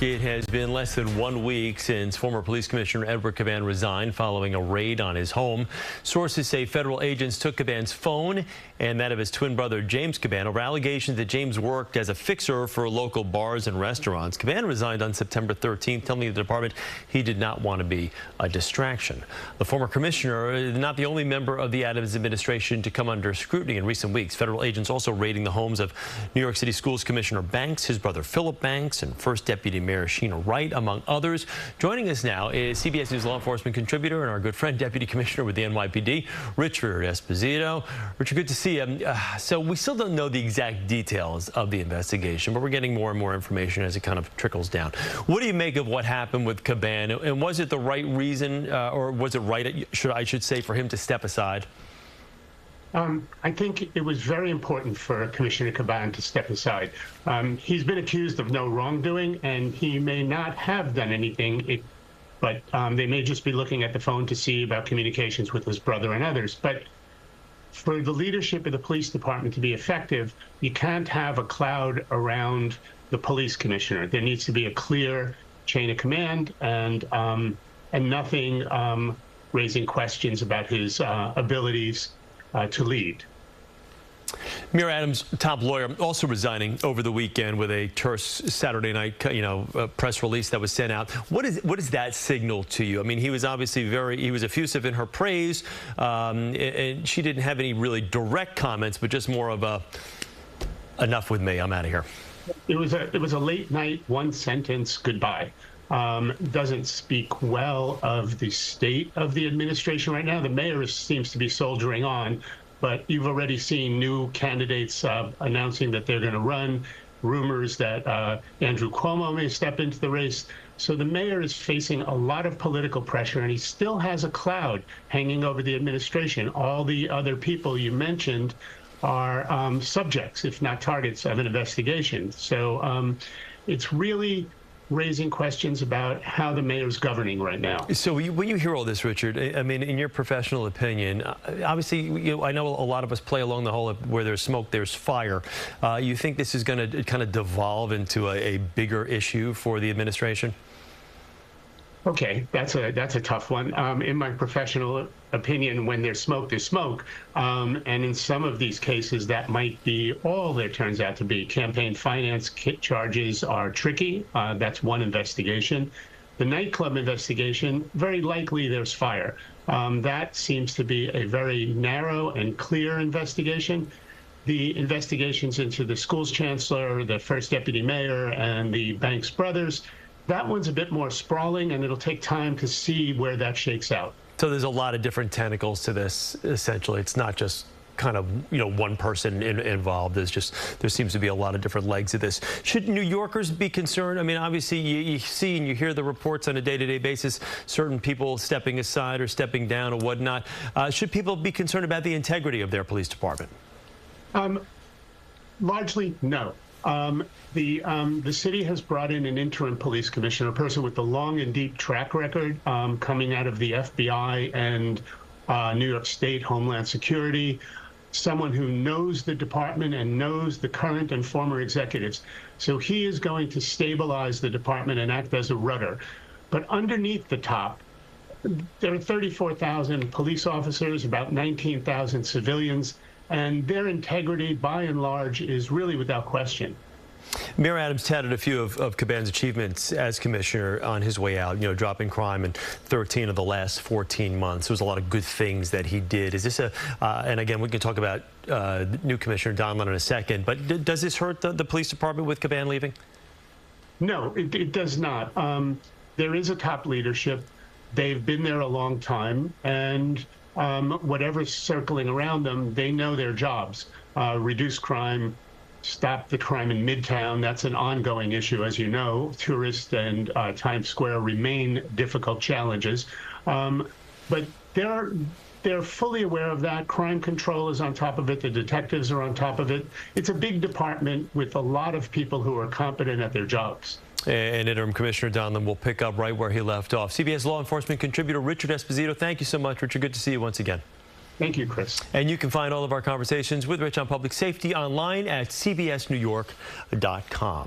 It has been less than 1 week since former Police Commissioner Edward Caban resigned following a raid on his home. Sources say federal agents took Caban's phone and that of his twin brother James Caban over allegations that James worked as a fixer for local bars and restaurants. Caban resigned on September 13th, telling the department he did not want to be a distraction. The former commissioner is not the only member of the Adams administration to come under scrutiny in recent weeks. Federal agents also raiding the homes of New York City Schools Commissioner Banks, his brother Philip Banks, and First Deputy Mayor Sheena Wright, among others. Joining us now is CBS News law enforcement contributor and our good friend, Deputy Commissioner with the NYPD, Richard Esposito. Richard, good to see you. So we still don't know the exact details of the investigation, but we're getting more and more information as it kind of trickles down. What do you make of what happened with Caban? And was it the right reason, or was it right, I should say, for him to step aside? I think it was very important for Commissioner Caban to step aside. He's been accused of no wrongdoing, and he may not have done anything, but they may just be looking at the phone to see about communications with his brother and others. But for the leadership of the police department to be effective, you can't have a cloud around the police commissioner. There needs to be a clear chain of command and nothing raising questions about his abilities to lead. Mayor Adams' top lawyer also resigning over the weekend with a terse Saturday night, press release that was sent out. What does that signal to you? I mean, he was obviously he was effusive in her praise, and she didn't have any really direct comments, but just more of a, enough with me, I'm out of here. It was a late night, one sentence goodbye. Doesn't speak well of the state of the administration right now. The mayor seems to be soldiering on, but you've already seen new candidates announcing that they're going to run, rumors that Andrew Cuomo may step into the race. So the mayor is facing a lot of political pressure, and he still has a cloud hanging over the administration. All the other people you mentioned are subjects, if not targets, of an investigation. So it's really raising questions about how the mayor's governing right now. So when you hear all this, Richard, I mean, in your professional opinion, obviously, I know a lot of us play along the whole where there's smoke, there's fire. You think this is going to kind of devolve into a bigger issue for the administration? Okay, that's a tough one. In my professional opinion, when there's smoke, there's smoke. And in some of these cases, that might be all there turns out to be. Campaign finance charges are tricky. That's one investigation. The nightclub investigation, very likely there's fire. That seems to be a very narrow and clear investigation. The investigations into the school's chancellor, the first deputy mayor, and the Banks brothers, that one's a bit more sprawling, and it'll take time to see where that shakes out. So there's a lot of different tentacles to this, essentially. It's not just kind of, one person involved. There seems to be a lot of different legs of this. Should New Yorkers be concerned? I mean, obviously, you see and you hear the reports on a day-to-day basis, certain people stepping aside or stepping down or whatnot. Should people be concerned about the integrity of their police department? Largely, no. The city has brought in an interim police commissioner, a person with a long and deep track record coming out of the FBI and New York State Homeland Security, someone who knows the department and knows the current and former executives. So he is going to stabilize the department and act as a rudder. But underneath the top, there are 34,000 police officers, about 19,000 civilians, and their integrity, by and large, is really without question. Mayor Adams touted a few of Caban's achievements as commissioner on his way out, dropping crime in 13 of the last 14 months. There was a lot of good things that he did. Is this and again, we can talk about new Commissioner Donlan in a second, but does this hurt the police department with Caban leaving? No, it does not. There is a top leadership. They've been there a long time, and whatever's circling around them, they know their jobs. Reduce crime, stop the crime in Midtown. That's an ongoing issue, as you know. Tourist and Times Square remain difficult challenges. But they're fully aware of that. Crime control is on top of it. The detectives are on top of it. It's a big department with a lot of people who are competent at their jobs. And Interim Commissioner Donlan will pick up right where he left off. CBS law enforcement contributor Richard Esposito, thank you so much, Richard. Good to see you once again. Thank you, Chris. And you can find all of our conversations with Rich on public safety online at cbsnewyork.com.